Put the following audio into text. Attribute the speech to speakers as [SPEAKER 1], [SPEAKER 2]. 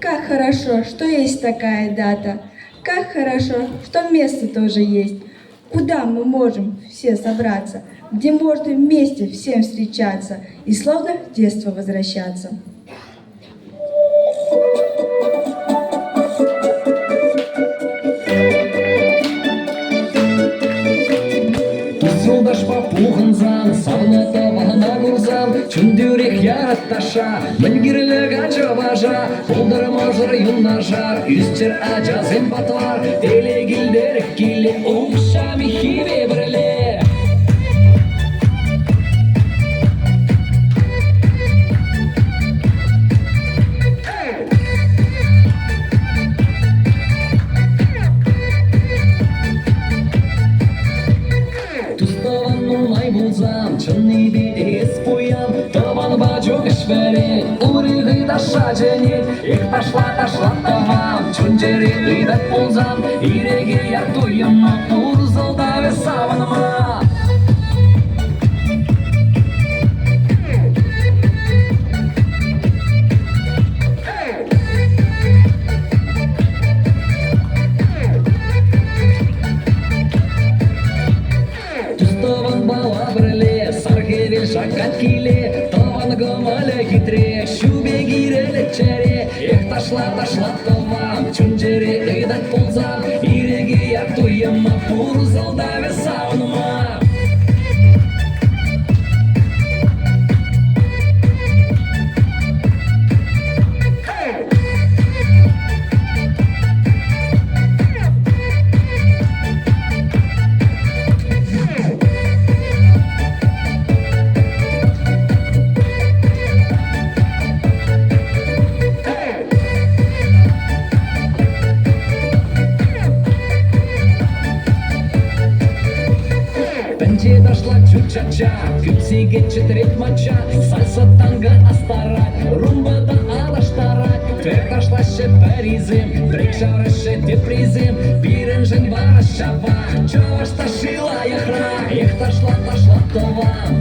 [SPEAKER 1] Как хорошо, что есть такая дата. Как хорошо, что место тоже есть. Куда мы можем все собраться, где можно вместе всем встречаться и словно в детство возвращаться.
[SPEAKER 2] Жолдаш папуғынзан, сағынаты бағына құрзан, Чүндерек яратташа, мінгірлік ачы бажа, Бұлдырма жыр юннажар, Үстер ажазын батвар, Телегілдер келі, ұқша мехиве бірле. Чынны бедес пуям, табан бачок ішвере, Уры ғидаша жене, Ек ташла тавам, Чүнжері ғидат болзам, Иреге яр туйыма, Урзылдаве саваныма. Шакат киле, таван гамаля хитре, Шубе гиреле чаре, Эх ташла тавам, Чүнжері ғидат болзам, Иреге яр туйыма, Урзылдаве саваныма. Пенде дошла чу-ча-ча, Күпсеге четірет мача, Сальса танго астарат, Румбада алаштарат, Тек ташлашы паризм, Брек жарышы депризм, Бирін жын бара шаба, Чаваш ташила яхра, Ех ташла тавам,